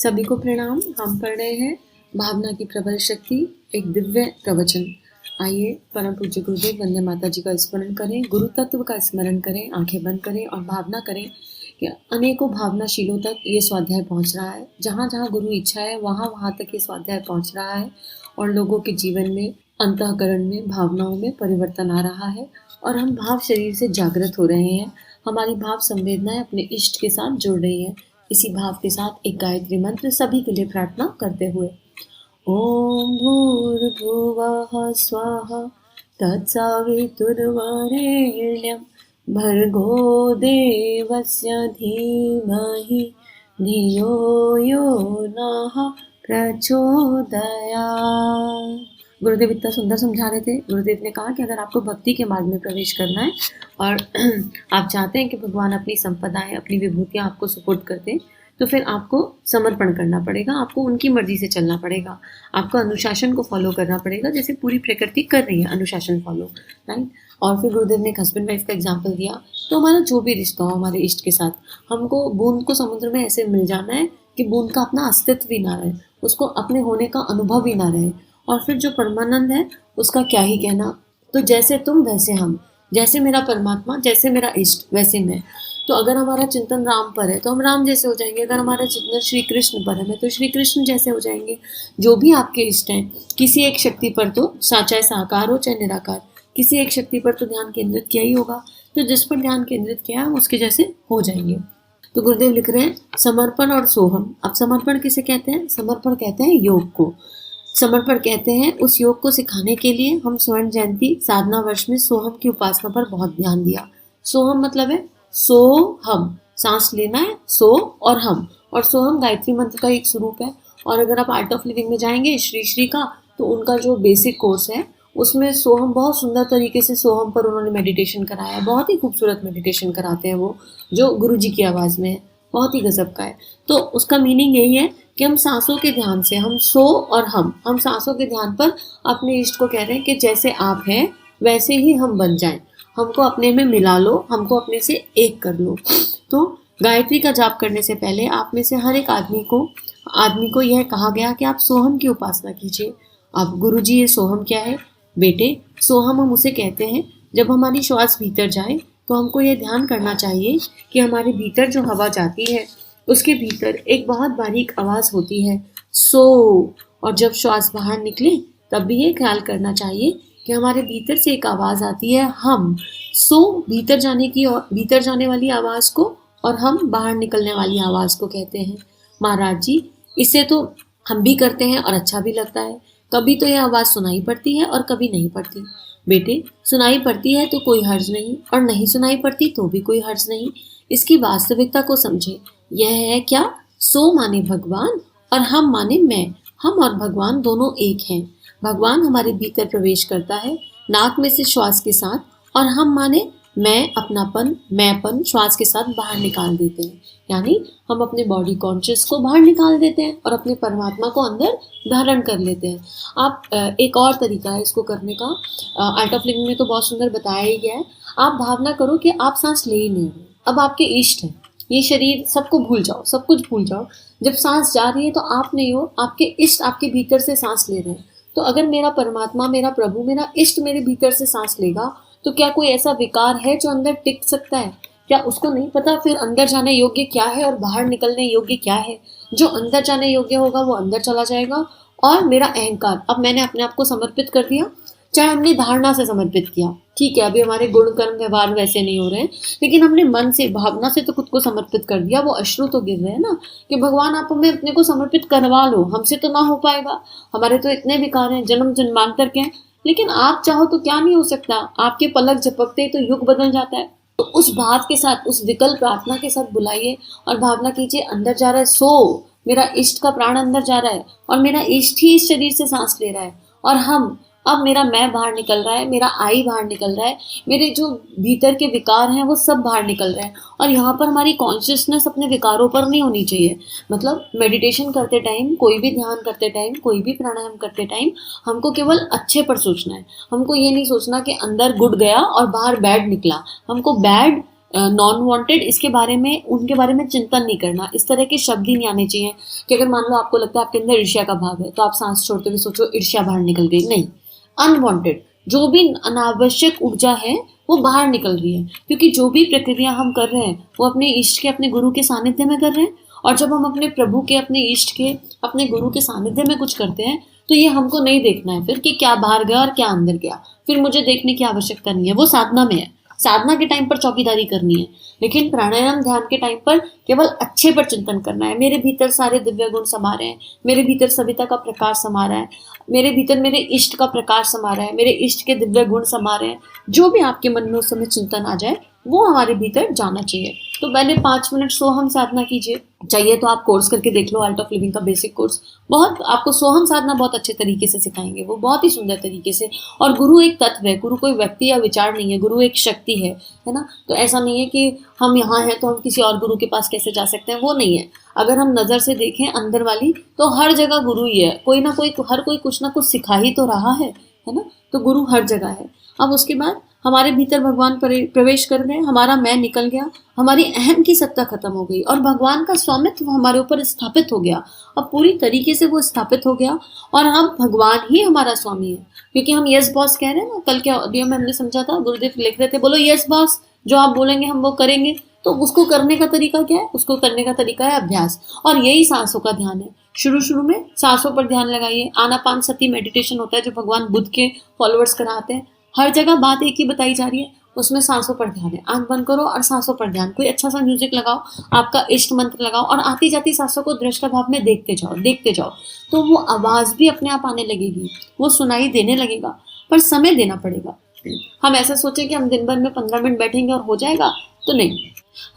सभी को प्रणाम। हम पढ़ रहे हैं भावना की प्रबल शक्ति, एक दिव्य प्रवचन। आइए परम पूज्य गुरुदेव वंदे माता जी का स्मरण करें, गुरु तत्व का स्मरण करें, आंखें बंद करें और भावना करें कि अनेकों भावनाशीलों तक ये स्वाध्याय पहुंच रहा है। जहाँ जहाँ गुरु इच्छा है वहाँ वहाँ तक ये स्वाध्याय पहुंच रहा है और लोगों के जीवन में, अंतःकरण में, भावनाओं में परिवर्तन आ रहा है और हम भाव शरीर से जागृत हो रहे हैं। हमारी भाव संवेदनाएं अपने इष्ट के साथ जुड़ रही हैं। इसी भाव के साथ एक गायत्री मंत्र सभी के लिए प्रार्थना करते हुए। ओम भूर्भुवः स्वः तत्सवितुर्वरेण्यं भर्गो देवस्य धीमहि धियो यो नः प्रचोदयात्। गुरुदेव इतना सुंदर समझा रहे थे। गुरुदेव ने कहा कि अगर आपको भक्ति के मार्ग में प्रवेश करना है और आप चाहते हैं कि भगवान अपनी संपदाएं, अपनी विभूतियां आपको सुपुर्द कर दें, तो फिर आपको समर्पण करना पड़ेगा, आपको उनकी मर्जी से चलना पड़ेगा, आपको अनुशासन को फॉलो करना पड़ेगा, जैसे पूरी प्रकृति कर रही है अनुशासन फॉलो, राइट। और फिर गुरुदेव ने एक हस्बैंड वाइफ का एग्जाम्पल दिया। तो हमारा जो भी रिश्ता हो हमारे इष्ट के साथ, हमको बूंद को समुद्र में ऐसे मिल जाना है कि बूंद का अपना अस्तित्व भी ना रहे, उसको अपने होने का अनुभव भी ना रहे। और फिर जो परमानंद है उसका क्या ही कहना। तो जैसे तुम वैसे हम, जैसे मेरा परमात्मा, जैसे मेरा इष्ट वैसे मैं। तो अगर हमारा चिंतन राम पर है तो हम राम जैसे हो जाएंगे, अगर हमारा चिंतन श्री कृष्ण पर है तो श्री कृष्ण जैसे हो जाएंगे। जो भी आपके इष्ट हैं, किसी एक शक्ति पर तो चाहे साकार हो चाहे निराकार, किसी एक शक्ति पर तो ध्यान केंद्रित किया ही होगा। तो जिस पर ध्यान केंद्रित किया हम उसके जैसे हो जाएंगे। तो गुरुदेव लिख रहे हैं समर्पण और सोहम। अब समर्पण किसे कहते हैं? समर्पण कहते हैं योग को। समर्पण कहते हैं उस योग को सिखाने के लिए हम स्वर्ण जयंती साधना वर्ष में सोहम की उपासना पर बहुत ध्यान दिया। सोहम मतलब है सो हम, सांस लेना है, सो और हम। और सोहम गायत्री मंत्र का एक स्वरूप है। और अगर आप आर्ट ऑफ लिविंग में जाएंगे श्री श्री का, तो उनका जो बेसिक कोर्स है उसमें सोहम बहुत सुंदर तरीके से सोहम पर उन्होंने मेडिटेशन कराया है। बहुत ही खूबसूरत मेडिटेशन कराते हैं वो, जो गुरु जी की आवाज़ में है, बहुत ही गजब का है। तो उसका मीनिंग यही है कि हम सांसों के ध्यान से, हम सो और हम सांसों के ध्यान पर अपने इष्ट को कह रहे हैं कि जैसे आप हैं वैसे ही हम बन जाएं, हमको अपने में मिला लो, हमको अपने से एक कर लो। तो गायत्री का जाप करने से पहले आप में से हर एक आदमी को यह कहा गया कि आप सोहम की उपासना कीजिए। अब गुरुजी ये सोहम क्या है? बेटे, सोहम हम उसे कहते हैं जब हमारी श्वास भीतर जाए तो हमको ये ध्यान करना चाहिए कि हमारे भीतर जो हवा जाती है उसके भीतर एक बहुत बारीक आवाज़ होती है, सो। और जब श्वास बाहर निकले तब भी ये ख्याल करना चाहिए कि हमारे भीतर से एक आवाज़ आती है, हम। सो भीतर जाने वाली आवाज़ को और हम बाहर निकलने वाली आवाज़ को कहते हैं। महाराज जी, इसे तो हम भी करते हैं और अच्छा भी लगता है। कभी तो यह आवाज़ सुनाई पड़ती है और कभी नहीं पड़ती। बेटे, सुनाई पड़ती है तो कोई हर्ज नहीं, और नहीं सुनाई पड़ती तो भी कोई हर्ज नहीं। इसकी वास्तविकता को समझे। यह है क्या? सो माने भगवान और हम माने मैं। हम और भगवान दोनों एक हैं। भगवान हमारे भीतर प्रवेश करता है नाक में से श्वास के साथ, और हम माने मैं, अपनापन, मैंपन श्वास के साथ बाहर निकाल देते हैं। यानी हम अपने बॉडी कॉन्शियस को बाहर निकाल देते हैं और अपने परमात्मा को अंदर धारण कर लेते हैं। आप एक और तरीका है इसको करने का, आर्ट ऑफ लिविंग में तो बहुत सुंदर बताया ही गया है। आप भावना करो कि आप सांस ले ही नहीं रहे, अब आपके इष्ट हैं, ये शरीर सबको भूल जाओ, सब कुछ भूल जाओ। जब सांस जा रही है तो आप नहीं हो, आपके इष्ट आपके भीतर से सांस ले रहे हैं। तो अगर मेरा परमात्मा, मेरा प्रभु, मेरा इष्ट मेरे भीतर से सांस लेगा तो क्या कोई ऐसा विकार है जो अंदर टिक सकता है? क्या उसको नहीं पता फिर अंदर जाने योग्य क्या है और बाहर निकलने योग्य क्या है? जो अंदर जाने योग्य होगा वो अंदर चला जाएगा। और मेरा अहंकार, अब मैंने अपने आप को समर्पित कर दिया, चाहे हमने धारणा से समर्पित किया, ठीक है, अभी हमारे गुण कर्म व्यवहार वैसे नहीं हो रहे हैं, लेकिन हमने मन से, भावना से तो खुद को समर्पित कर दिया। वो अश्रु तो गिर रहे हैं ना कि भगवान आप हमें अपने को समर्पित करवा लो, हमसे तो ना हो पाएगा, हमारे तो इतने विकार हैं, जन्म जन्मांतर के हैं, लेकिन आप चाहो तो क्या नहीं हो सकता। आपके पलक झपकते तो युग बदल जाता है। तो उस भाव के साथ, उस विकल्प प्रार्थना के साथ बुलाइए और भावना कीजिए, अंदर जा रहा है सो, मेरा इष्ट का प्राण अंदर जा रहा है और मेरा इष्ट ही इस शरीर से सांस ले रहा है। और हम, अब मेरा मैं बाहर निकल रहा है, मेरा आई बाहर निकल रहा है, मेरे जो भीतर के विकार हैं वो सब बाहर निकल रहे हैं। और यहाँ पर हमारी कॉन्शियसनेस अपने विकारों पर नहीं होनी चाहिए। मतलब मेडिटेशन करते टाइम, कोई भी ध्यान करते टाइम, कोई भी प्राणायाम करते टाइम हमको केवल अच्छे पर सोचना है। हमको ये नहीं सोचना कि अंदर गुड गया और बाहर बैड निकला। हमको बैड नॉन वांटेड, इसके बारे में, उनके बारे में चिंतन नहीं करना। इस तरह के शब्द ही नहीं आने चाहिए कि अगर मान लो आपको लगता है आपके अंदर ईर्ष्या का भाव है तो आप सांस छोड़ते हुए सोचो ईर्ष्या बाहर निकल गई, नहीं। अनवांटेड जो भी अनावश्यक ऊर्जा है वो बाहर निकल रही है, क्योंकि जो भी प्रक्रिया हम कर रहे हैं वो अपने इष्ट के, अपने गुरु के सानिध्य में कर रहे हैं। और जब हम अपने प्रभु के, अपने इष्ट के, अपने गुरु के सानिध्य में कुछ करते हैं तो ये हमको नहीं देखना है फिर कि क्या बाहर गया और क्या अंदर गया, फिर मुझे देखने की आवश्यकता नहीं है। वो साधना में है, साधना के टाइम पर चौकीदारी करनी है, लेकिन प्राणायाम ध्यान के टाइम पर केवल अच्छे पर चिंतन करना है। मेरे भीतर सारे दिव्य गुण समा रहे हैं, मेरे भीतर सविता का प्रकाश समा रहा है, मेरे भीतर मेरे इष्ट का प्रकाश समा रहा है, मेरे इष्ट के दिव्य गुण समा रहे हैं। जो भी आपके मन में उस समय चिंतन आ जाए वो हमारे भीतर जाना चाहिए। तो पहले 5 मिनट सोहम साधना कीजिए। चाहिए तो आप कोर्स करके देख लो, आर्ट ऑफ लिविंग का बेसिक कोर्स, बहुत आपको सोहम साधना बहुत अच्छे तरीके से सिखाएंगे, वो बहुत ही सुंदर तरीके से। और गुरु एक तत्व है, गुरु कोई व्यक्ति या विचार नहीं है, गुरु एक शक्ति है ना। तो ऐसा नहीं है कि हम यहाँ हैं तो हम किसी और गुरु के पास कैसे जा सकते हैं, वो नहीं है। अगर हम नज़र से देखें अंदर वाली, तो हर जगह गुरु ही है, कोई ना कोई, हर कोई कुछ ना कुछ सिखा ही तो रहा है ना। तो गुरु हर जगह है। अब उसके बाद हमारे भीतर भगवान प्रवेश कर गए, हमारा मैं निकल गया, हमारी अहम की सत्ता खत्म हो गई और भगवान का स्वामित्व हमारे ऊपर स्थापित हो गया। अब पूरी तरीके से वो स्थापित हो गया और हम, भगवान ही हमारा स्वामी है, क्योंकि हम यस बॉस कह रहे हैं ना। कल के ऑडियो में हमने समझा था, गुरुदेव लिख रहे थे, बोलो यस बॉस, जो आप बोलेंगे हम वो करेंगे। तो उसको करने का तरीका क्या है? उसको करने का तरीका है अभ्यास, और यही सांसों का ध्यान है। शुरू में सांसों पर ध्यान लगाइए। आनापान सती मेडिटेशन होता है जो भगवान बुद्ध के फॉलोअर्स कराते हैं। हर जगह बात एक ही बताई जा रही है, उसमें सांसों पर ध्यान है। आंख बंद करो और सांसों पर ध्यान। कोई अच्छा सा म्यूजिक लगाओ, आपका इष्ट मंत्र लगाओ और आती जाती सांसों को दृष्टा भाव में देखते जाओ। तो वो आवाज भी अपने आप आने लगेगी, वो सुनाई देने लगेगा, पर समय देना पड़ेगा। हम ऐसा सोचें कि हम दिन भर में 15 मिनट बैठेंगे और हो जाएगा, तो नहीं।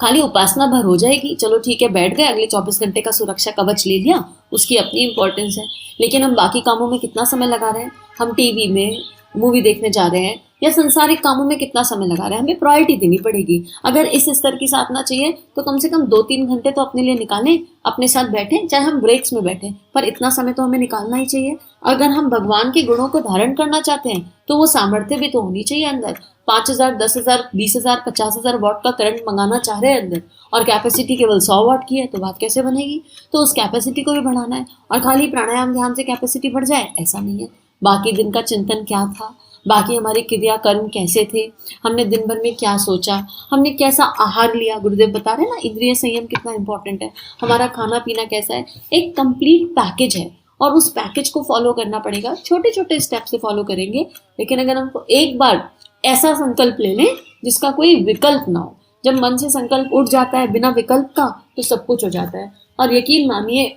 खाली उपासना भर हो जाएगी, चलो ठीक है बैठ गए, अगले 24 घंटे का सुरक्षा कवच ले लिया, उसकी अपनी इंपॉर्टेंस है। लेकिन हम बाकी कामों में कितना समय लगा रहे हैं? हम टीवी में मूवी देखने जा रहे हैं या संसारिक कामों में कितना समय लगा रहे हैं? हमें प्रायोरिटी देनी पड़ेगी। अगर इस स्तर की साधना चाहिए तो कम से कम 2-3 घंटे तो अपने लिए निकालें, अपने साथ बैठें, चाहे हम ब्रेक्स में बैठें, पर इतना समय तो हमें निकालना ही चाहिए। अगर हम भगवान के गुणों को धारण करना चाहते हैं तो वो सामर्थ्य भी तो होनी चाहिए अंदर। 5,000, 10,000, 20,000, 50,000 वॉट का करंट मंगाना चाह रहे हैं अंदर, और कैपेसिटी केवल 100 वॉट की है, तो बात कैसे बनेगी? तो उस कैपेसिटी को भी बढ़ाना है। और खाली प्राणायाम ध्यान से कैपेसिटी बढ़ जाए, ऐसा नहीं है। बाकी दिन का चिंतन क्या था, बाकी हमारे क्रिया कर्म कैसे थे, हमने दिन भर में क्या सोचा, हमने कैसा आहार लिया। गुरुदेव बता रहे हैं ना, इंद्रिय संयम कितना इंपॉर्टेंट है, हमारा खाना पीना कैसा है। एक कंप्लीट पैकेज है और उस पैकेज को फॉलो करना पड़ेगा। छोटे छोटे स्टेप से फॉलो करेंगे, लेकिन अगर हमको एक बार ऐसा संकल्प ले लें जिसका कोई विकल्प ना हो, जब मन से संकल्प उठ जाता है बिना विकल्प का, तो सब कुछ हो जाता है। और यकीन मानिए,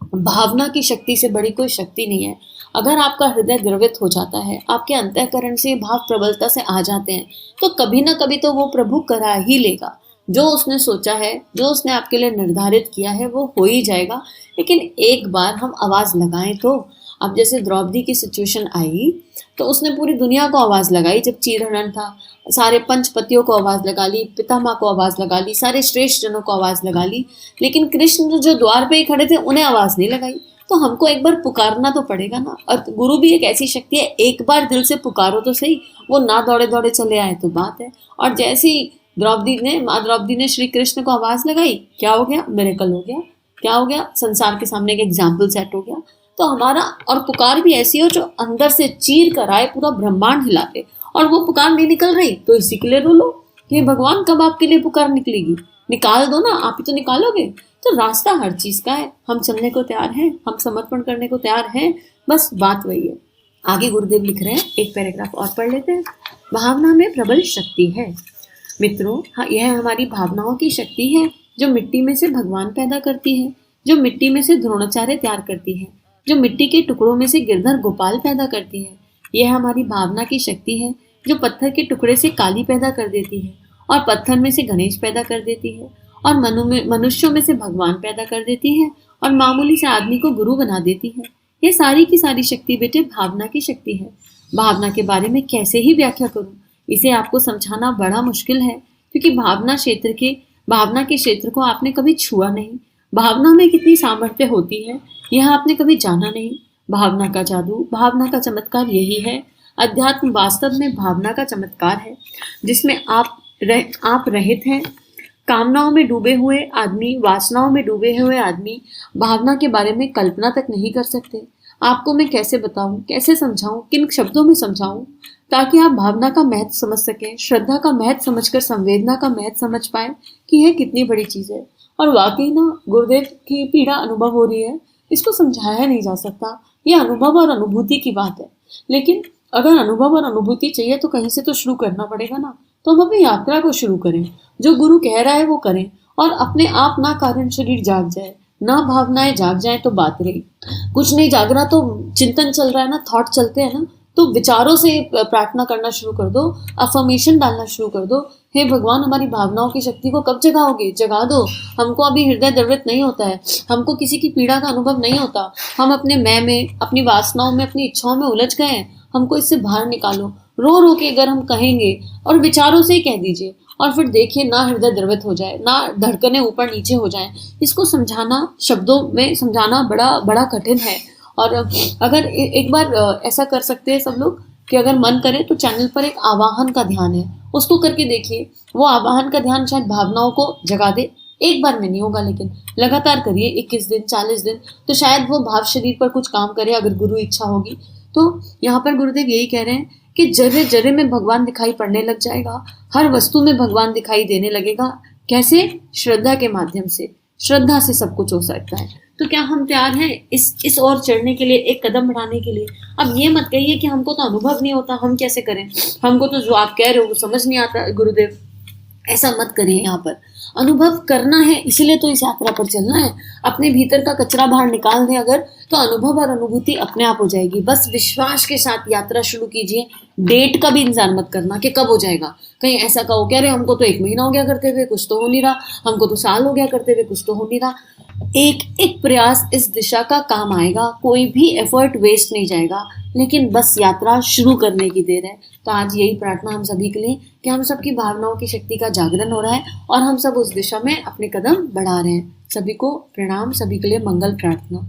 भावना की शक्ति से बड़ी कोई शक्ति नहीं है। अगर आपका हृदय द्रवित हो जाता है, आपके अंतःकरण से भाव प्रबलता से आ जाते हैं, तो कभी ना कभी तो वो प्रभु करा ही लेगा। जो उसने सोचा है, जो उसने आपके लिए निर्धारित किया है, वो हो ही जाएगा। लेकिन एक बार हम आवाज लगाएं तो। अब जैसे द्रौपदी की सिचुएशन आई तो उसने पूरी दुनिया को आवाज लगाई। जब चीरहरण था, सारे पंचपतियों को आवाज लगा ली, पितामह को आवाज लगा ली, सारे श्रेष्ठ जनों को आवाज लगा ली, लेकिन कृष्ण जो द्वार पे ही खड़े थे उन्हें आवाज नहीं लगाई। तो हमको एक बार पुकारना तो पड़ेगा ना। और गुरु भी एक ऐसी शक्ति है, एक बार दिल से पुकारो तो सही, वो ना दौड़े दौड़े चले आए तो बात है। और जैसी माँ द्रौपदी ने श्री कृष्ण को आवाज लगाई, क्या हो गया? मिरेकल हो गया। क्या हो गया? संसार के सामने एक एग्जाम्पल सेट हो गया। तो हमारा और पुकार भी ऐसी हो जो अंदर से चीर कर आए, पूरा ब्रह्मांड हिला दे। और वो पुकार नहीं निकल रही तो इसी के लिए रोलो कि भगवान कब आपके लिए पुकार निकलेगी, निकाल दो ना, आप ही तो निकालोगे। तो रास्ता हर चीज का है, हम चलने को तैयार हैं, हम समर्पण करने को तैयार हैं, बस बात वही है। आगे गुरुदेव लिख रहे हैं, एक पैराग्राफ और पढ़ लेते हैं। भावना में प्रबल शक्ति है। मित्रों, यह हमारी भावनाओं की शक्ति है जो मिट्टी में से भगवान पैदा करती है, जो मिट्टी में से द्रोणाचार्य तैयार करती है, जो मिट्टी के टुकड़ों में से गिरधर गोपाल पैदा करती है। यह हमारी भावना की शक्ति है जो पत्थर के टुकड़े से काली पैदा कर देती है, और पत्थर में से गणेश पैदा कर देती है, और मनुष्यों में से भगवान पैदा कर देती है, और मामूली से आदमी को गुरु बना देती है। यह सारी की सारी शक्ति बेटे भावना की शक्ति है। भावना के बारे में कैसे ही व्याख्या करूं, इसे आपको समझाना बड़ा मुश्किल है, क्योंकि भावना के क्षेत्र को आपने कभी छुआ नहीं। भावना में कितनी सामर्थ्य होती है यह आपने कभी जाना नहीं। भावना का जादू, भावना का चमत्कार यही है। अध्यात्म वास्तव में भावना का चमत्कार है, जिसमें आप आप रहित हैं। कामनाओं में डूबे हुए आदमी, वासनाओं में डूबे हुए आदमी भावना के बारे में कल्पना तक नहीं कर सकते। आपको मैं कैसे बताऊं, कैसे समझाऊं, किन शब्दों में समझाऊं ताकि आप भावना का महत्व समझ सकें, श्रद्धा का महत्व समझकर संवेदना का महत्व समझ पाए कि यह कितनी बड़ी चीज़ है। और वाकई ना गुरुदेव की पीड़ा अनुभव हो रही है, इसको समझाया नहीं जा सकता। यह अनुभव और अनुभूति की बात है। लेकिन अगर अनुभव और अनुभूति चाहिए तो कहीं से तो शुरू करना पड़ेगा ना। तो हम अपनी यात्रा को शुरू करें, जो गुरु कह रहा है वो करें, और अपने आप ना कारण शरीर जाग जाए, ना भावनाएं जाग जाए तो बात रही। कुछ नहीं जाग रहा तो चिंतन चल रहा है ना, थॉट चलते हैं ना, तो विचारों से प्रार्थना करना शुरू कर दो, अफर्मेशन डालना शुरू कर दो। हे भगवान, हमारी भावनाओं की शक्ति को कब जगाओगे? जगा दो। हमको अभी हृदय द्रवित नहीं होता है, हमको किसी की पीड़ा का अनुभव नहीं होता, हम अपने मैं में, अपनी वासनाओं में, अपनी इच्छाओं में उलझ गए हैं। हमको इससे बाहर निकालो। रो रो के अगर हम कहेंगे और विचारों से ही कह दीजिए, और फिर देखिए ना हृदय द्रवित हो जाए, ना धड़कनें ऊपर नीचे हो जाएं। इसको समझाना, शब्दों में समझाना बड़ा बड़ा कठिन है। और अगर एक बार ऐसा कर सकते हैं सब लोग कि अगर मन करे तो चैनल पर एक आवाहन का ध्यान है, उसको करके देखिए। वो आवाहन का ध्यान शायद भावनाओं को जगा दे। एक बार में नहीं होगा, लेकिन लगातार करिए 21 दिन 40 दिन, तो शायद वो भाव शरीर पर कुछ काम करे, अगर गुरु इच्छा होगी। तो यहाँ पर गुरुदेव यही कह रहे हैं कि जर्रे जर्रे में भगवान दिखाई पड़ने लग जाएगा, हर वस्तु में भगवान दिखाई देने लगेगा। कैसे? श्रद्धा के माध्यम से। श्रद्धा से सब कुछ हो सकता है। तो क्या हम तैयार हैं इस ओर चढ़ने के लिए, एक कदम बढ़ाने के लिए? अब ये मत कहिए कि हमको तो अनुभव नहीं होता, हम कैसे करें, हमको तो जो आप कह रहे हो वो समझ नहीं आता। गुरुदेव ऐसा मत करिए। यहाँ पर अनुभव करना है, इसीलिए तो इस यात्रा पर चलना है। अपने भीतर का कचरा बाहर निकाल दें अगर, तो अनुभव और अनुभूति अपने आप हो जाएगी। बस विश्वास के साथ यात्रा शुरू कीजिए। डेट का भी इंतजार मत करना कि कब हो जाएगा। कहीं ऐसा कहो कह रहे हमको तो 1 महीना हो गया करते हुए, कुछ तो हो नहीं रहा, हमको तो साल हो गया करते हुए, कुछ तो हो नहीं रहा। एक एक प्रयास इस दिशा का काम आएगा, कोई भी एफर्ट वेस्ट नहीं जाएगा, लेकिन बस यात्रा शुरू करने की देर है। तो आज यही प्रार्थना हम सभी के लिए कि हम सबकी भावनाओं की शक्ति का जागरण हो रहा है और हम सब उस दिशा में अपने कदम बढ़ा रहे हैं। सभी को प्रणाम, सभी के लिए मंगल प्रार्थना।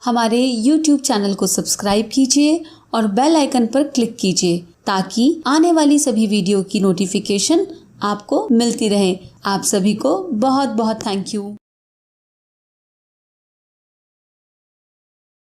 हमारे YouTube चैनल को सब्सक्राइब कीजिए और बेल आइकन पर क्लिक कीजिए ताकि आने वाली सभी वीडियो की नोटिफिकेशन आपको मिलती रहे। आप सभी को बहुत बहुत थैंक यू।